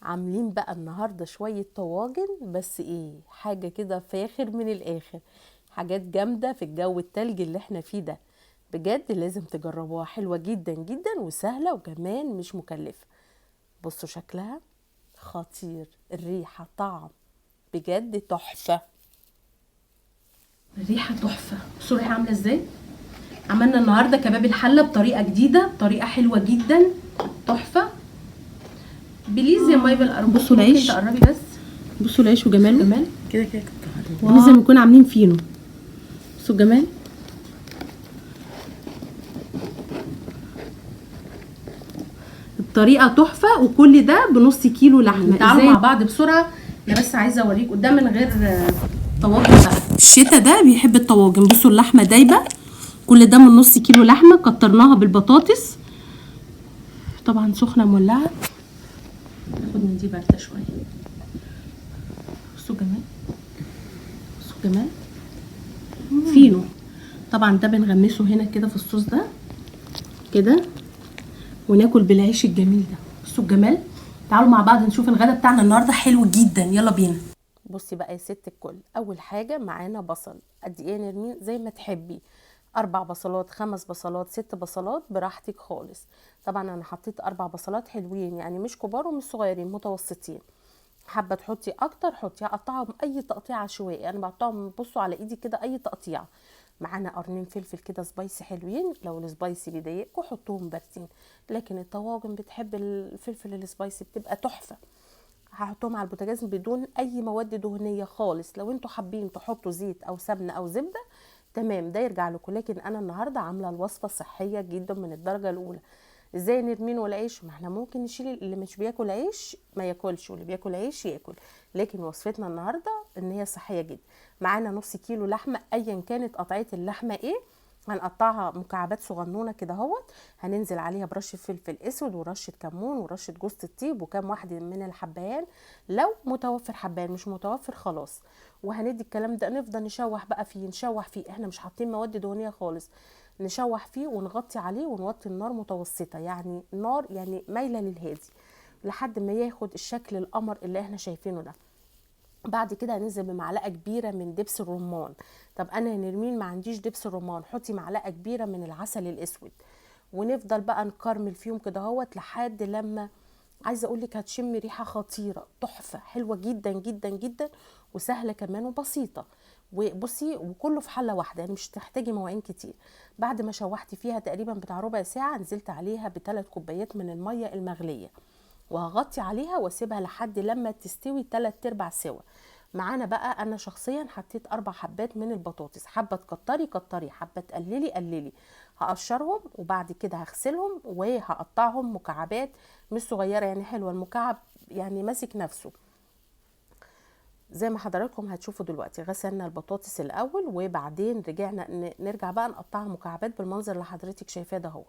عاملين بقى النهارده شويه طواجن، بس ايه حاجه كده فاخر من الاخر. حاجات جامده في الجو التلج اللي احنا فيه ده. بجد لازم تجربوها، حلوه جدا جدا وسهله وكمان مش مكلفه. بصوا شكلها خطير، الريحه طعم، بجد تحفه. الريحه تحفه. بصوا الريحه عامله ازاي. عملنا النهارده كباب الحله بطريقه جديده، بطريقه حلوه جدا، تحفه. بليز يا مايبل ارجوك بصوا ممكن العيش، تقربي بس. بصوا العيش وجماله جمال كده كده كنت يعني زي ما نكون عاملين فينو. بصوا الجمال. الطريقه تحفه، وكل ده بنص كيلو لحمه. تعالوا مع بعض بسرعه. انا بس عايزه اوريكم ده من غير طواجن بقى. الشتا ده بيحب الطواجن. بصوا اللحمه دايبه، كل ده من نص كيلو لحمه كترناها بالبطاطس، طبعا سخنه مولعه. خد من دي بارده شويه. بصوا جمال، بصوا جمال فينو. طبعا ده بنغمسه هنا كده في الصوص ده كده، وناكل بالعيش الجميل ده. بصوا الجمال. تعالوا مع بعض نشوف الغدا بتاعنا النهارده حلو جدا. يلا بينا. بصي بقى يا ست الكل، اول حاجه معانا بصل قد ايه نرمين زي ما تحبي، 4 بصلات، 5 بصلات، 6 بصلات براحتك خالص. طبعا انا حطيت 4 بصلات حلوين، يعني مش كبار ومش صغيرين، متوسطين. حابه تحطي اكتر حطي، اقطعهم اي تقطيع عشوائي، انا بقطعهم بصوا على ايدي كده اي تقطيع. معانا قرنين فلفل كده سبايسي حلوين، لو السبايسي بيضايقكم حطوهم باردين، لكن الطواجن بتحب الفلفل السبايسي بتبقى تحفه. هحطهم على البوتاجاز بدون اي مواد دهنيه خالص. لو انتوا حابين تحطوا زيت او سمنه او زبده تمام، ده يرجع لكم، لكن انا النهارده عامله الوصفه صحيه جدا من الدرجه الاولى. ازاي نرمين والعيش؟ ما احنا ممكن نشيل اللي مش بياكل عيش ما ياكلش، واللي بياكل عيش ياكل، لكن وصفتنا النهارده ان هي صحيه جدا. معانا نص كيلو لحمه، ايا كانت قطعيه اللحمه ايه، هنقطعها مكعبات صغنونه كده اهوت. هننزل عليها برشه فلفل اسود ورشه كمون ورشه جوز الطيب وكام واحده من الحبهان، لو متوفر حبهان، مش متوفر خلاص. وهندي الكلام ده نفضل نشوح بقى فيه، نشوح فيه، احنا مش حاطين مواد دهنيه خالص. نشوح فيه ونغطي عليه ونوطي النار متوسطه، يعني نار يعني مايله للهادي، لحد ما ياخد الشكل القمر اللي احنا شايفينه ده. بعد كده هننزل بمعلقه كبيره من دبس الرمان. طب انا يا نرمين ما عنديش دبس الرمان، حطي معلقه كبيره من العسل الاسود. ونفضل بقى نكرمل فيهم كده اهوت لحد لما، عايزه اقول لك هتشمي ريحه خطيره تحفه حلوه جدا جدا جدا، وسهله كمان وبسيطه. وبصي وكله في حله واحده، يعني مش تحتاجي مواعين كتير. بعد ما شوحتي فيها تقريبا بتاع ربع ساعه، نزلت عليها ب3 كوبايات من الميه المغليه، وهغطي عليها واسيبها لحد لما تستوي 3/4 سوا. معانا بقى انا شخصيا حطيت 4 حبات من البطاطس، حابه تكتري كتري، حابه تقللي قللي. هقشرهم وبعد كده هغسلهم وهقطعهم مكعبات مش صغيره، يعني حلوه المكعب يعني ماسك نفسه. زي ما حضراتكم هتشوفوا دلوقتي، غسلنا البطاطس الاول وبعدين رجعنا نرجع بقى نقطعها مكعبات بالمنظر اللي حضرتك شايفاه ده هو.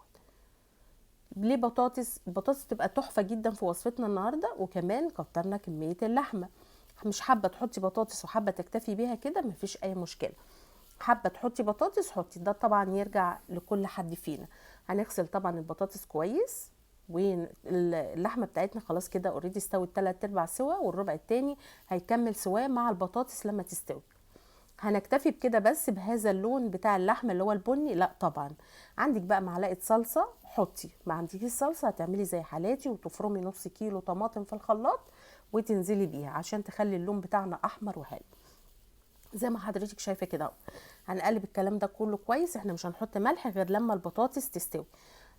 ليه بطاطس؟ البطاطس تبقى تحفه جدا في وصفتنا النهارده، وكمان كترنا كميه اللحمه. مش حابه تحطي بطاطس وحابه تكتفي بيها كده مفيش اي مشكله، حابه تحطي بطاطس حطي، ده طبعا يرجع لكل حد فينا. هنغسل طبعا البطاطس كويس، واللحمه بتاعتنا خلاص كده اوريدي استوت 3/4 سوا، والربع التاني هيكمل سواه مع البطاطس لما تستوي. هنكتفي بكده بس بهذا اللون بتاع اللحمه اللي هو البني؟ لا طبعا. عندك بقى معلقه صلصه حطي، ما عندكيش صلصه هتعملي زي حالاتي وتفرمي نص كيلو طماطم في الخلاط وتنزلي بيها عشان تخلي اللون بتاعنا احمر وحلو. زي ما حضرتك شايفه كده اهو. هنقلب الكلام ده كله كويس، احنا مش هنحط ملح غير لما البطاطس تستوي.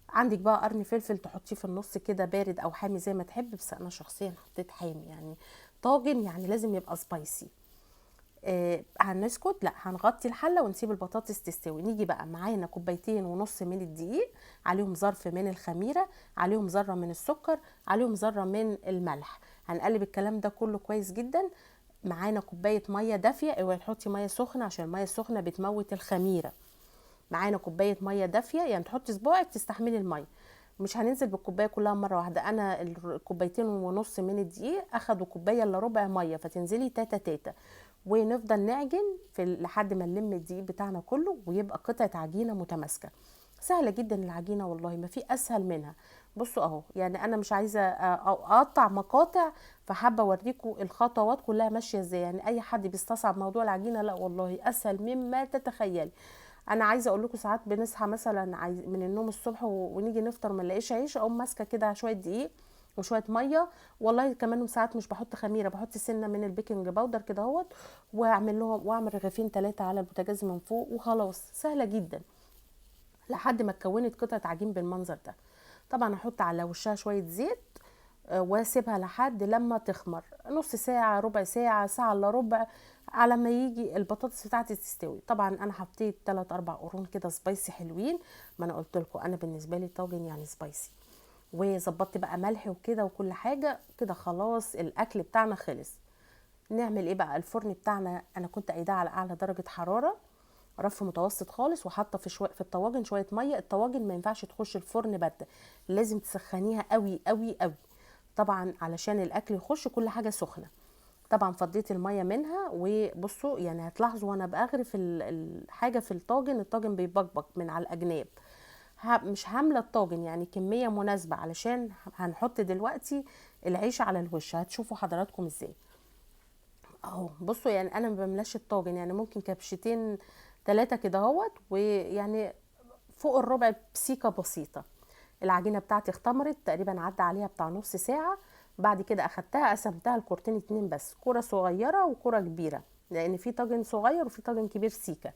عندك بقى قرن فلفل تحطيه في النص كده بارد او حامي زي ما تحبي، بس انا شخصيا حطيت حامي، يعني طاجن يعني لازم يبقى سبايسي. هنسكت لا، هنغطي الحله ونسيب البطاطس تستوي. نيجي بقى معانا 2.5 كوباية من الدقيق، عليهم ظرف من الخميره، عليهم ذره من السكر، عليهم ذره من الملح. هنقلب الكلام ده كله كويس جدا. معانا كوبايه ميه دافيه، اوعي تحطي ميه سخنه عشان الميه السخنه بتموت الخميره. معانا كوبايه ميه دافيه، يعني تحطي صباعك تستحملي الميه، مش هننزل بالكوبايه كلها مره واحده. انا الكوبايتين ونص من الدقيق اخدوا كوبايه الا ربع ميه، فتنزلي تاتا تاتا. ونفضل نعجن لحد ما نلم الدقيق بتاعنا كله ويبقى قطعه عجينه متماسكه. سهله جدا العجينه والله، ما في اسهل منها. بصوا اهو، يعني انا مش عايزه اقطع مقاطع، فحابه اوريكم الخطوات كلها ماشيه ازاي. يعني اي حد بيستصعب موضوع العجينه، لا والله اسهل مما تتخيلي. انا عايزه اقول لكم ساعات بنصحى مثلا من النوم الصبح ونيجي نفطر ما نلاقيش عيش، اقوم ماسكه كده شويه دقيق وشويه ميه، والله كمان ساعات مش بحط خميره، بحط سنه من البيكنج باودر كده اهوت، واعمل لهم واعمل رغيفين 3 على البوتاجاز من فوق وخلاص، سهله جدا لحد ما اتكونت قطعه عجين بالمنظر ده. طبعا احط على وشها شويه زيت واسيبها لحد لما تخمر، نص ساعه، ربع ساعه، ساعه الا ربع، على ما يجي البطاطس بتاعتي تستوي. طبعا انا حطيت 3 4 قرون كده سبايسي حلوين، ما انا قلت لكم انا بالنسبه لي طاجن يعني سبايسي، وظبطت بقى ملح وكده وكل حاجه كده. خلاص الاكل بتاعنا خلص. نعمل ايه بقى؟ الفرن بتاعنا انا كنت قايداه على اعلى درجه حراره، رف متوسط خالص، وحاطه في الطواجن شويه ميه. الطواجن ما ينفعش تخش الفرن بارده، لازم تسخنيها قوي قوي قوي، طبعا علشان الاكل يخش كل حاجه سخنه. طبعا فضيت الميه منها، وبصوا يعني هتلاحظوا وانا بغرف الحاجه في الطاجن بيبقبق من على الاجناب. مش هامله الطاجن، يعني كميه مناسبه، علشان هنحط دلوقتي العيش على الوش، هتشوفوا حضراتكم ازاي اهو. بصوا يعني انا ما بملاش الطاجن، يعني ممكن كبشتين 3 كده اهوت، ويعني فوق الربع بسيكه بسيطه. العجينه بتاعتي اختمرت تقريبا، عدى عليها بتاع نص ساعه. بعد كده اخدتها قسمتها لكورتين 2 بس، كوره صغيره وكوره كبيره، لان في طاجن صغير وفي طاجن كبير سيكه.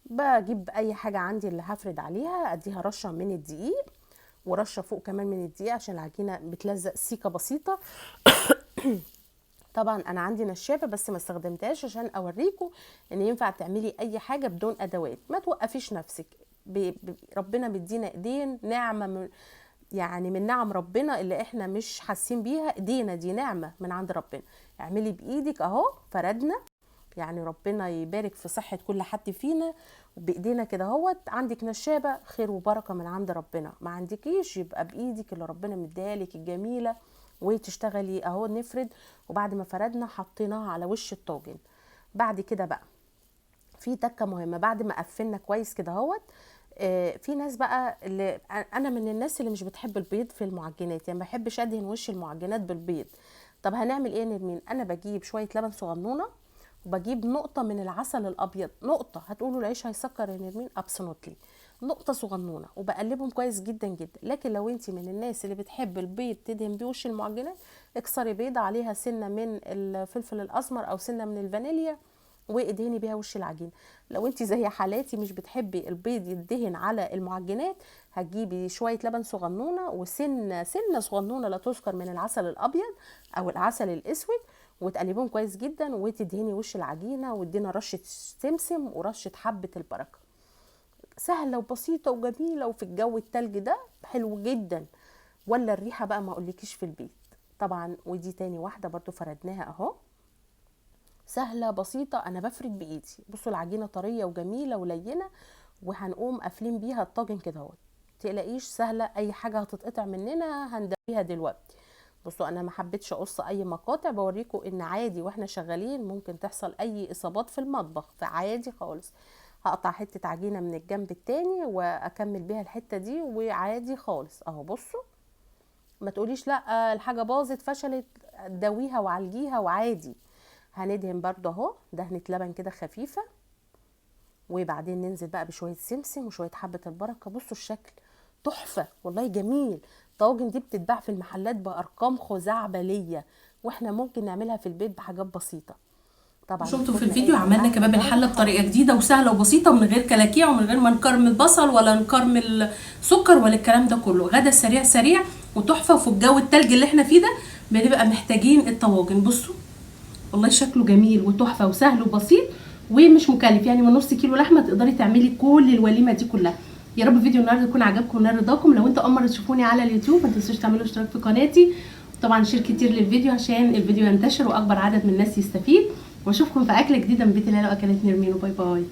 بجيب اي حاجه عندي اللي هفرد عليها، اديها رشه من الدقيق ورشه فوق كمان من الدقيق، عشان العجينه بتلزق سيكه بسيطه. طبعا انا عندي نشابه بس ما استخدمتهاش عشان اوريكم ان ينفع تعملي اي حاجه بدون ادوات، ما توقفيش نفسك. ربنا مدينا ايدين، نعمه يعني من نعم ربنا اللي احنا مش حاسين بيها. ايدينا دي نعمه من عند ربنا. اعملي بايدك اهو، فردنا، يعني ربنا يبارك في صحه كل حد فينا، وبايدينا كده اهوت. عندك نشابه خير وبركه من عند ربنا، ما عندكيش يبقى بايدك اللي ربنا مديها لك الجميله وتشتغلي اهو. نفرد، وبعد ما فردنا حطيناها على وش الطاجن. بعد كده بقى في تكه مهمه، بعد ما قفلنا كويس كده اهوت. في ناس بقى اللي انا من الناس اللي مش بتحب البيض في المعجنات، يعني ما بحبش ادهن وش المعجنات بالبيض. طب هنعمل ايه يا نرمين؟ انا بجيب شويه لبن صغنونه، وبجيب نقطه من العسل الابيض، نقطه. هتقولوا العيش هيسكر يا نرمين، ابسولوتلي نقطه صغنونه، وبقلبهم كويس جدا جدا. لكن لو انت من الناس اللي بتحب البيض تدهن بيه وش المعجنات، اكسري بيضه عليها سنه من الفلفل الاسمر او سنه من الفانيليا، وادهني بيها وش العجين. لو انت زي حالاتي مش بتحبي البيض يدهن على المعجنات، هتجيبي شويه لبن صغنونه وسنه صغنونه لا تذكر من العسل الابيض او العسل الاسود، وتقلبيهم كويس جدا، وتدهني وش العجينه، وادينا رشه سمسم ورشه حبه البركه. سهله وبسيطه وجميله، وفي الجو التلج ده حلو جدا. ولا الريحه بقى ما اقولكيش في البيت طبعا. ودي تاني واحده برضو فردناها اهو، سهله بسيطه. انا بفرد بايدي، بصوا العجينه طريه وجميله ولينه، وهنقوم قافلين بيها الطاجن كده اهو. تقلقيش سهله، اي حاجه هتتقطع مننا هندويها دلوقتي. بصوا انا ما حبيتش اقص اي مقاطع، بوريكم ان عادي واحنا شغالين ممكن تحصل اي اصابات في المطبخ، فعادي خالص. هقطع حته عجينه من الجنب التاني واكمل بيها الحته دي، وعادي خالص اهو. بصوا ما تقوليش لا الحاجه باظت فشلت، دويها وعالجيها وعادي. هندهن برضو اهو دهنه لبن كده خفيفه، وبعدين ننزل بقى بشويه سمسم وشويه حبه البركه. بصوا الشكل تحفه والله جميل. الطواجن دي بتتباع في المحلات بارقام خزعبليه، واحنا ممكن نعملها في البيت بحاجات بسيطه. طبعا شفتوا في الفيديو عملنا كباب الحله بطريقه جديده وسهله وبسيطه، ومن غير كلاكيع ومن غير ما نكرمل بصل ولا نكرمل سكر ولا الكلام ده كله. غدا سريع سريع وتحفه، وفي الجو التلج اللي احنا فيه ده بنبقى محتاجين الطواجن. بصوا والله شكله جميل وتحفه وسهل وبسيط ومش مكلف، يعني من نص كيلو لحمه تقدري تعملي كل الوليمه دي كلها. يا رب فيديو النهارده يكون عجبكم ونال رضاكم. لو انتوا اول مره تشوفوني على اليوتيوب ما تنسوش تعملوا اشتراك في قناتي، وطبعا شير كتير للفيديو عشان الفيديو ينتشر واكبر عدد من الناس يستفيد. واشوفكم في اكله جديده من بيت العيله واكلات نرمين، وباي باي.